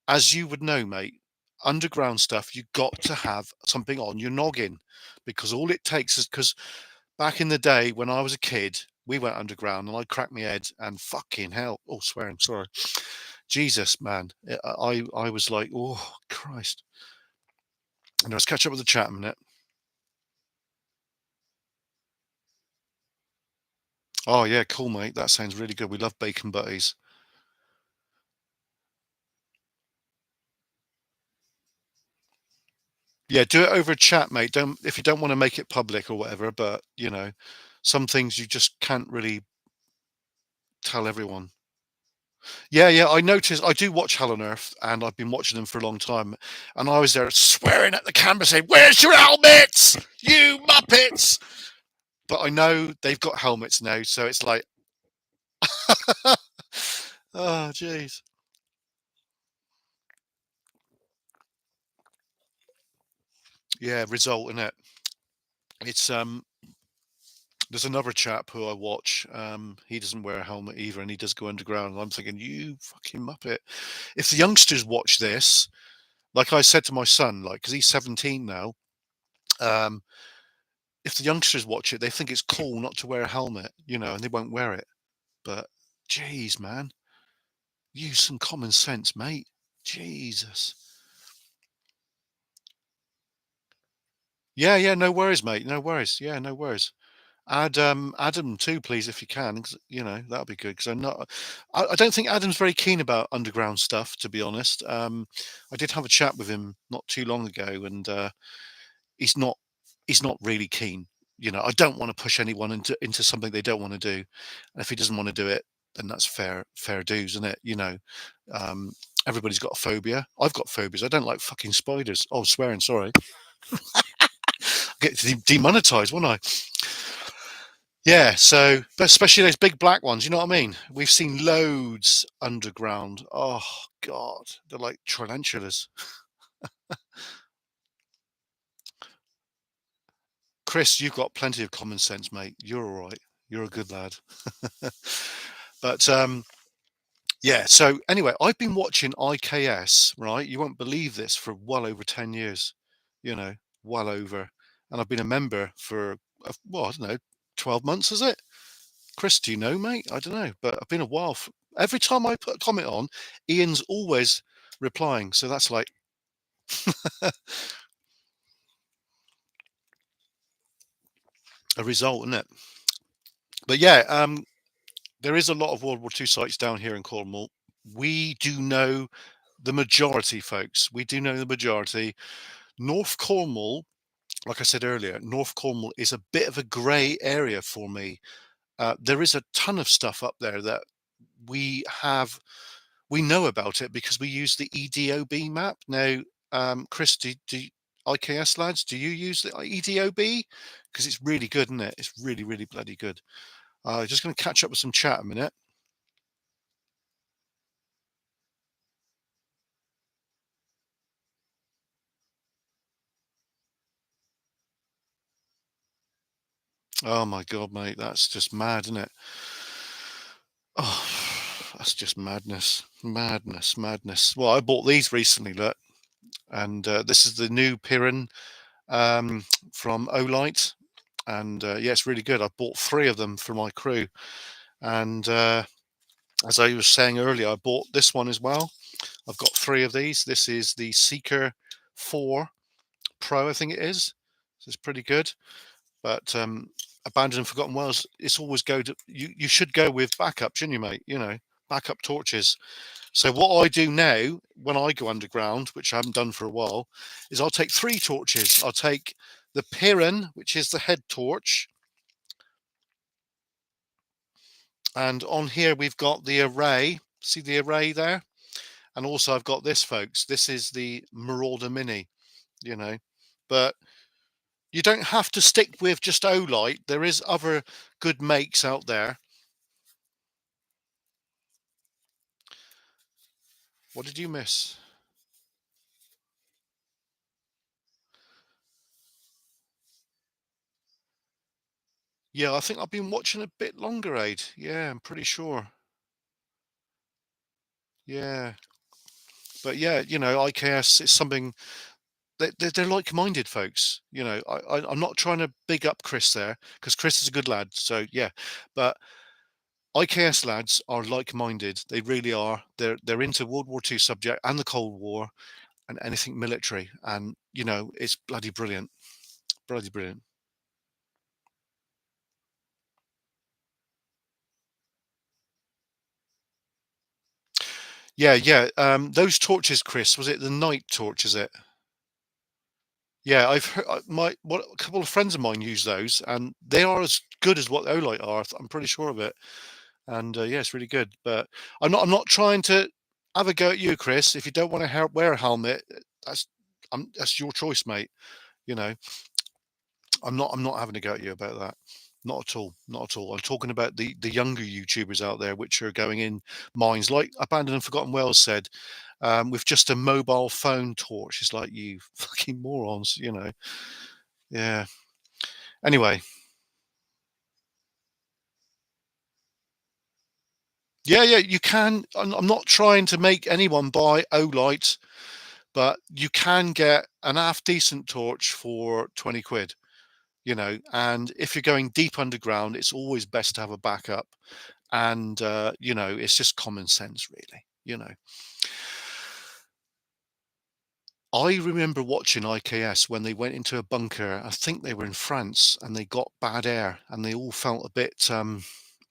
S1: as you would know, mate. Underground stuff, you got to have something on your noggin, because all it takes is, because back in the day when I was a kid, we went underground and I cracked my head and fucking hell. Oh, swearing, sorry. Jesus, man. I was like, oh, Christ. And let's catch up with the chat a minute. Oh, yeah, cool, mate. That sounds really good. We love bacon butties. Yeah, do it over a chat, mate. Don't, if you don't want to make it public or whatever, but some things you just can't really tell everyone. Yeah, yeah, I noticed. I do watch Hell on Earth, and I've been watching them for a long time. And I was there swearing at the camera, saying, "Where's your helmets, you muppets?" But I know they've got helmets now, so it's like, oh, jeez. Yeah, result in it. It's There's another chap who I watch. He doesn't wear a helmet either, and he does go underground. And I'm thinking, you fucking muppet. If the youngsters watch this, like I said to my son, like, because he's 17 now, um, if the youngsters watch it, they think it's cool not to wear a helmet, and they won't wear it. But, geez, man, use some common sense, mate. Jesus. Yeah, yeah, no worries, mate. No worries. Yeah, no worries. Add Adam too, please, if you can. 'Cause, that'll be good. Because I don't think Adam's very keen about underground stuff, to be honest. I did have a chat with him not too long ago, and he's not he's not really keen. I don't want to push anyone into something they don't want to do, and if he doesn't want to do it, then that's fair dues, isn't it? Um, everybody's got a phobia. I've got phobias. I don't like fucking spiders. Oh, swearing, sorry. Get demonetized, won't I? Yeah, so, but especially those big black ones, you know what I mean? We've seen loads underground. Oh God, they're like tarantulas. Chris, you've got plenty of common sense, mate. You're all right. You're a good lad. But yeah. So anyway, I've been watching IKS. Right, you won't believe this, for well over 10 years. You know, well over, and I've been a member for well, I don't know, 12 months, is it? Chris, do you know, mate? I don't know, but I've been a while. Every time I put a comment on, Ian's always replying. So that's like a result, isn't it? But yeah, there is a lot of World War II sites down here in Cornwall. We do know the majority, folks. We do know the majority. North Cornwall, like I said earlier, North Cornwall is a bit of a grey area for me. There is a ton of stuff up there that we have we know about it because we use the EDOB map. Now, Chris, do IKS lads, do you use the EDOB? Because it's really good, isn't it? It's really, really bloody good. Just going to catch up with some chat a minute. Oh my God, mate, that's just mad, isn't it? Oh, that's just madness, madness, madness. Well, I bought these recently, look, and this is the new Piran from Olight, and yeah, it's really good. I bought 3 of them for my crew, and As I was saying earlier, I bought this one as well. I've got 3 of these. This is the Seeker 4 Pro, I think it is. So it's pretty good. But Abandoned and Forgotten Wells, it's always you should go with backup, shouldn't you, mate? Backup torches. So what I do now when I go underground, which I haven't done for a while, is I'll take 3 torches. I'll take the Piran, which is the head torch. And on here we've got the array. See the array there? And also I've got this, folks. This is the Marauder Mini, you know. But you don't have to stick with just Olight. There is other good makes out there. What did you miss? Yeah, I think I've been watching a bit longer, Aid. Yeah, I'm pretty sure. Yeah. But yeah, IKS is something they're like-minded folks. I'm not trying to big up Chris there because Chris is a good lad. So yeah, but IKS lads are like-minded. They really are. They're into World War II subject and the Cold War and anything military. And it's bloody brilliant. Bloody brilliant. Yeah, yeah. Those torches, Chris, was it the night torch, is it? Yeah, I've heard a couple of friends of mine use those, and they are as good as what Olight are. I'm pretty sure of it. And yeah, it's really good. But I'm not trying to have a go at you, Chris. If you don't want to wear a helmet, that's that's your choice, mate. You know, I'm not having a go at you about that. Not at all. Not at all. I'm talking about the younger YouTubers out there which are going in mines like Abandoned and Forgotten Wells said, with just a mobile phone torch. It's like you fucking morons. Yeah. Anyway, yeah, yeah, you can. I'm not trying to make anyone buy Olight, but you can get an half decent torch for 20 quid. And if you're going deep underground, it's always best to have a backup. And it's just common sense, really. I remember watching IKS when they went into a bunker. I think they were in France, and they got bad air, and they all felt a bit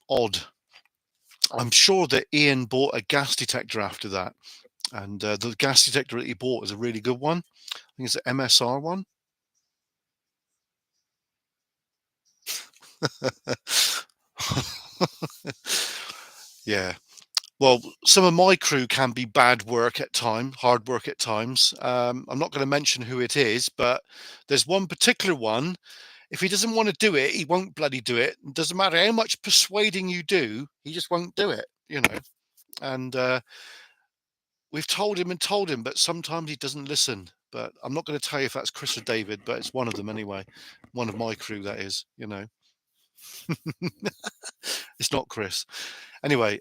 S1: odd. I'm sure that Ian bought a gas detector after that, and the gas detector that he bought is a really good one. I think it's an MSR one. Yeah. Well, some of my crew can be bad work at time, hard work at times. I'm not going to mention who it is, but there's one particular one. If he doesn't want to do it, he won't bloody do it. It doesn't matter how much persuading you do, he just won't do it. And we've told him and told him, but sometimes he doesn't listen. But I'm not going to tell you if that's Chris or David, but it's one of them anyway. One of my crew, that is. It's not Chris. Anyway,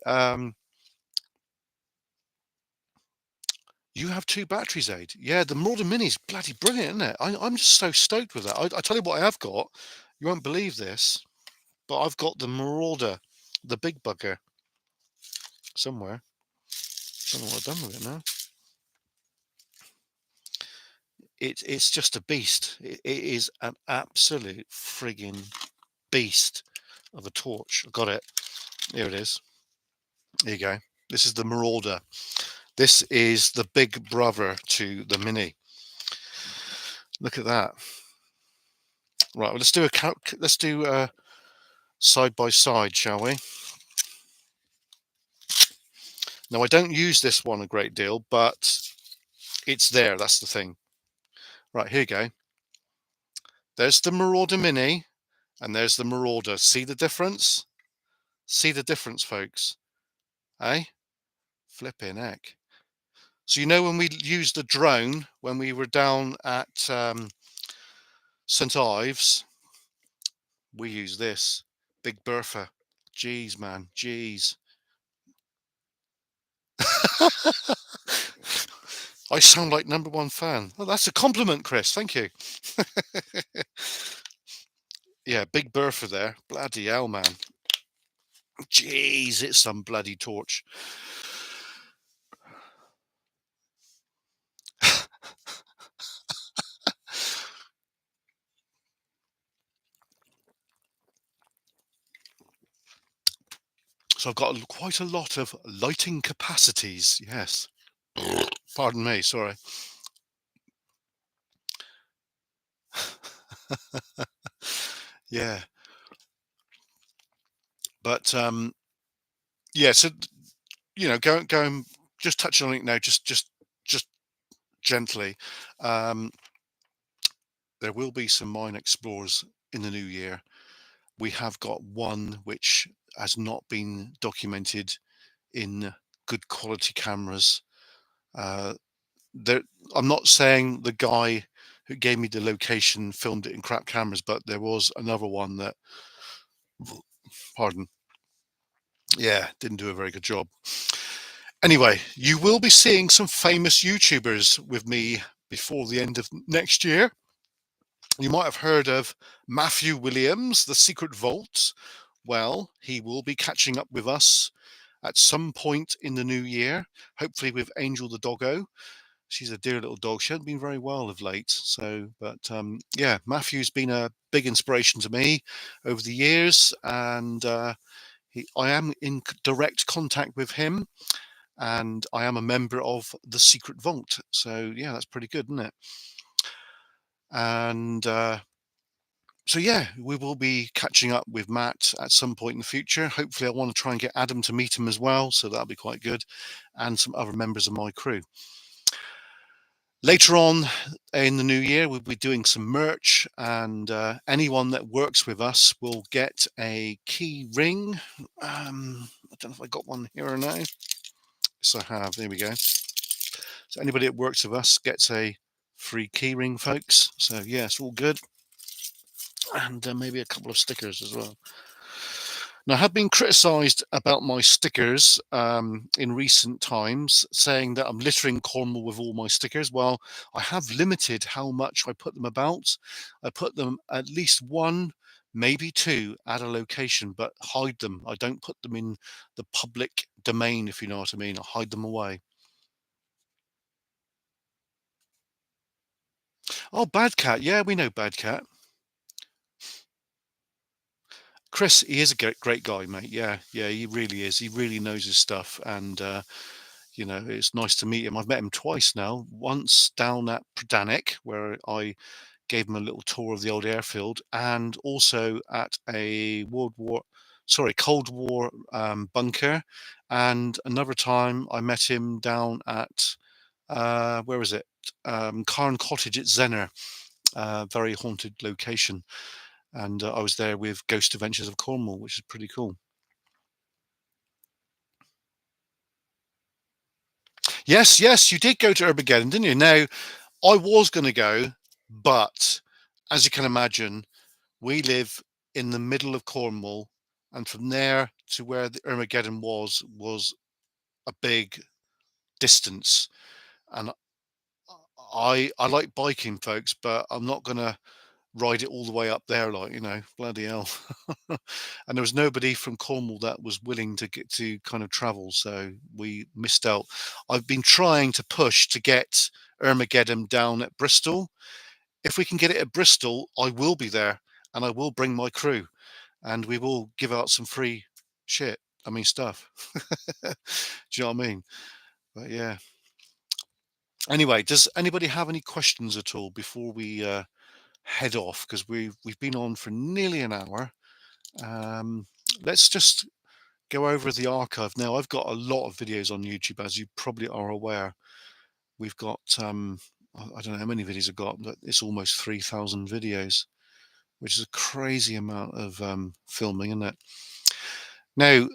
S1: you have 2 batteries, Aid. Yeah, the Marauder Mini's bloody brilliant, isn't it? I'm just so stoked with that. I tell you what I have got. You won't believe this, but I've got the Marauder, the big bugger, somewhere. Don't know what I've done with it now. It's just a beast. It is an absolute frigging beast of a torch. I've got it. Here it is. There you go. This is the Marauder. This is the big brother to the Mini. Look at that. Right, well, let's do side by side, shall we? Now, I don't use this one a great deal, but it's there. That's the thing. Right, here you go. There's the Marauder Mini, and there's the Marauder. See the difference? See the difference, folks? Eh? Flipping heck. So when we used the drone when we were down at St Ives, we used this Big Bertha. Jeez, man, jeez. I sound like #1 fan. Well, that's a compliment, Chris. Thank you. Yeah, Big Bertha there. Bloody hell, man. Jeez, it's some bloody torch. So I've got quite a lot of lighting capacities. Yes. Pardon me. Sorry. Yeah. But yeah. So going just touch on it now. Just gently. Um, there will be some mine explorers in the new year. We have got one which has not been documented in good quality cameras. Uh, there, I'm not saying the guy who gave me the location filmed it in crap cameras, but there was another one that, pardon, yeah, didn't do a very good job. Anyway, you will be seeing some famous YouTubers with me before the end of next year. You might have heard of Matthew Williams, The Secret Vault. Well, he will be catching up with us at some point in the new year, hopefully with Angel the doggo. She's a dear little dog. She hasn't been very well of late. So, but yeah, Matthew's been a big inspiration to me over the years, and I am in direct contact with him, and I am a member of the Secret Vault. So, yeah, that's pretty good, isn't it? And so, yeah, we will be catching up with Matt at some point in the future. Hopefully, I want to try and get Adam to meet him as well. So, that'll be quite good. And some other members of my crew. Later on in the new year, we'll be doing some merch, and anyone that works with us will get a key ring. I don't know if I got one here or now. Yes, I have. There we go. So anybody that works with us gets a free key ring, folks. So yeah, it's all good. And maybe a couple of stickers as well. Now, I have been criticised about my stickers in recent times, saying that I'm littering Cornwall with all my stickers. Well, I have limited how much I put them about. I put them at least one, maybe two at a location, but hide them. I don't put them in the public domain, if you know what I mean. I hide them away. Oh, Bad Cat. Yeah, we know Bad Cat. Chris, he is a great guy, mate. Yeah, yeah, he really is. He really knows his stuff, and it's nice to meet him. I've met him twice now. Once down at Pradanic, where I gave him a little tour of the old airfield, and also at a Cold War bunker. And another time, I met him down at where was it? Carn Cottage at Zenner, very haunted location. And I was there with Ghost Adventures of Cornwall, which is pretty cool. Yes, yes, you did go to Armageddon, didn't you? Now, I was going to go, but as you can imagine, we live in the middle of Cornwall, and from there to where the Armageddon was a big distance. And I like biking, folks, but I'm not going to ride it all the way up there, like, bloody hell. And there was nobody from Cornwall that was willing to get to kind of travel, so we missed out. I've been trying to push to get Armageddon down at Bristol. If we can get it at Bristol, I will be there, and I will bring my crew, and we will give out some free shit. I mean, stuff. Do you know what I mean? But yeah. Anyway, does anybody have any questions at all before we head off? Because we've been on for nearly an hour. Let's just go over the archive now. I've got a lot of videos on YouTube, as you probably are aware. We've got I don't know how many videos I've got, but it's almost 3,000 videos, which is a crazy amount of filming, isn't it? Now,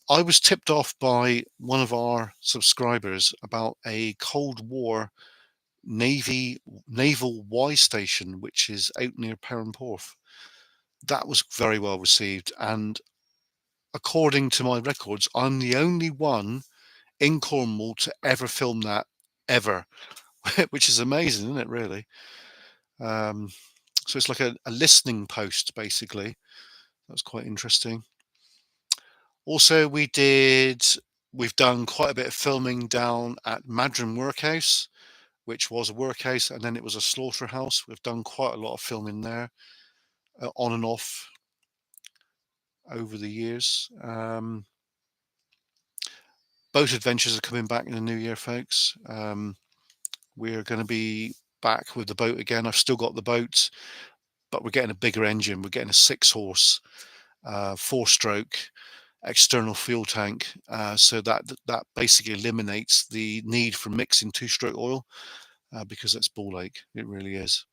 S1: I was tipped off by one of our subscribers about a Cold War naval Y station, which is out near Perranporth. That was very well received, and according to my records, I'm the only one in Cornwall to ever film that ever, which is amazing, isn't it? Really. Um, so it's like a listening post, basically. That's quite interesting. Also, we've done quite a bit of filming down at Madron Workhouse, which was a workhouse and then it was a slaughterhouse. We've done quite a lot of filming there, on and off over the years. Boat adventures are coming back in the new year, folks. We're going to be back with the boat again. I've still got the boat, but we're getting a bigger engine. We're getting a 6-horse, 4-stroke external fuel tank, so that basically eliminates the need for mixing 2-stroke oil, because that's ball ache. It really is.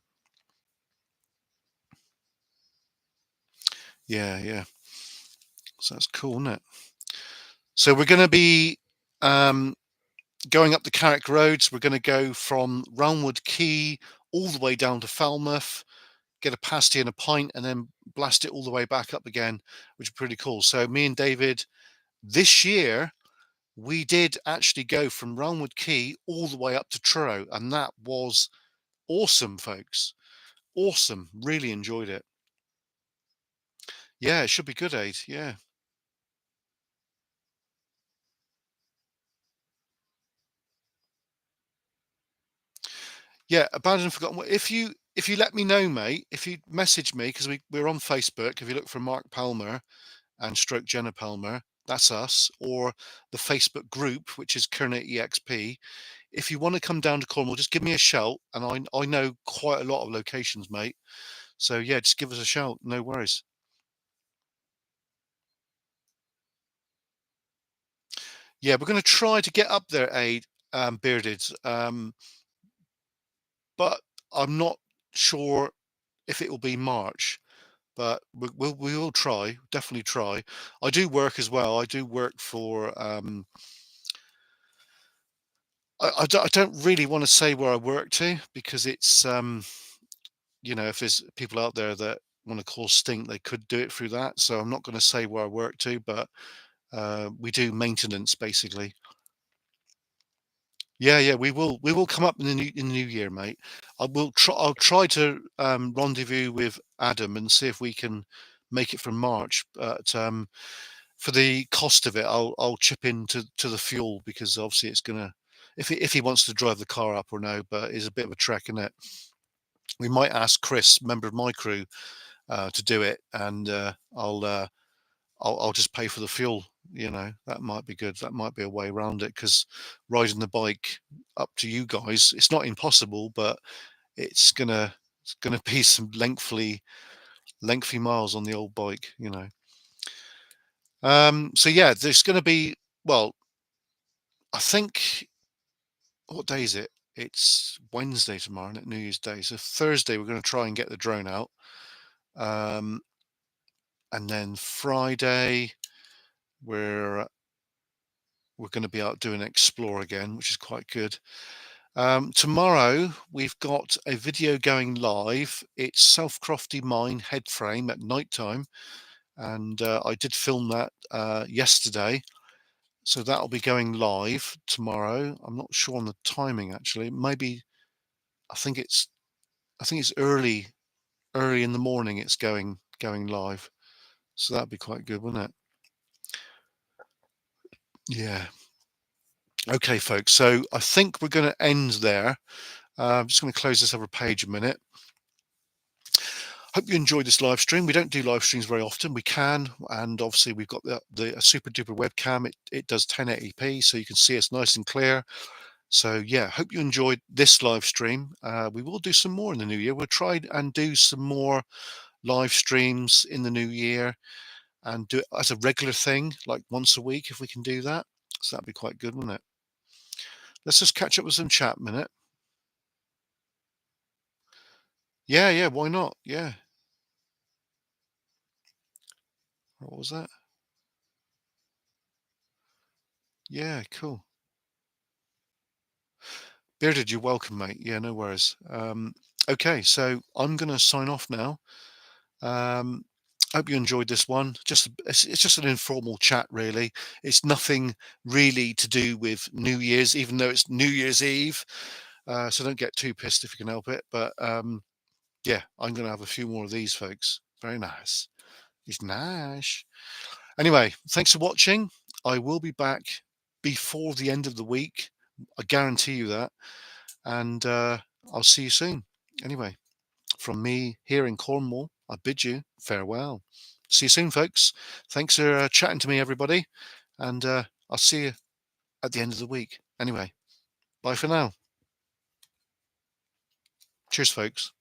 S1: Yeah, yeah. So that's cool, isn't it? So we're going to be going up the Carrick Roads. We're going to go from Roundwood Quay all the way down to Falmouth, get a pasty and a pint, and then blast it all the way back up again, which is pretty cool. So me and David, this year, we did actually go from Roundwood Quay all the way up to Truro, and that was awesome, folks. Awesome. Really enjoyed it. Yeah, it should be good, Aid. Yeah. Yeah, abandoned, forgotten. If you let me know, mate, if you message me, because we're on Facebook, if you look for Mark Palmer and stroke Jenna Palmer, that's us, or the Facebook group, which is Kernet EXP. If you want to come down to Cornwall, just give me a shout, and I know quite a lot of locations, mate. So yeah, just give us a shout. No worries. Yeah, we're going to try to get up there, Aid, bearded, but I'm not sure if it will be March. But we will try, definitely try. I do work as well. I do work for. I don't really want to say where I work to, because it's if there's people out there that want to cause stink, they could do it through that. So I'm not going to say where I work to, but we do maintenance basically. Yeah, yeah, we will come up in the new year, mate. I'll try to rendezvous with Adam and see if we can make it from March. But for the cost of it, I'll chip in to the fuel, because obviously it's gonna, if he wants to drive the car up or no, but it's a bit of a trek, isn't it? We might ask Chris, member of my crew, to do it, and I'll just pay for the fuel. That might be good. That might be a way around it, because riding the bike up to you guys, it's not impossible, but it's gonna be some lengthy miles on the old bike. So yeah, there's gonna be, well, I think, what day is it? It's Wednesday tomorrow, isn't it? New Year's Day. So Thursday we're gonna try and get the drone out. Um, and then Friday we're we're going to be out doing explore again, which is quite good. Tomorrow we've got a video going live. It's South Crofty Mine head frame at night time, and I did film that yesterday, so that'll be going live tomorrow. I'm not sure on the timing actually. Maybe I think it's I think it's early in the morning. It's going live, so that'd be quite good, wouldn't it? Yeah. Okay, folks. So I think we're going to end there. I'm just going to close this other page a minute. Hope you enjoyed this live stream. We don't do live streams very often. We can, and obviously we've got the super duper webcam. It does 1080p, so you can see us nice and clear. So yeah, hope you enjoyed this live stream. We will do some more in the new year. We'll try and do some more live streams in the new year, and do it as a regular thing, like once a week, if we can do that. So that'd be quite good, wouldn't it? Let's just catch up with some chat a minute. Yeah, yeah, why not? Yeah. What was that? Yeah, cool. Bearded, you're welcome, mate. Yeah, no worries. Okay, so I'm gonna sign off now. Um, Hope you enjoyed this one. It's just an informal chat, really. It's nothing really to do with New Year's, even though it's New Year's Eve. So don't get too pissed if you can help it. But yeah, I'm gonna have a few more of these, folks. Very nice. It's nice. Anyway, thanks for watching. I will be back before the end of the week. I guarantee you that. And I'll see you soon. Anyway, from me here in Cornwall, I bid you farewell. See you soon, folks. Thanks for chatting to me, everybody. And I'll see you at the end of the week. Anyway, bye for now. Cheers, folks.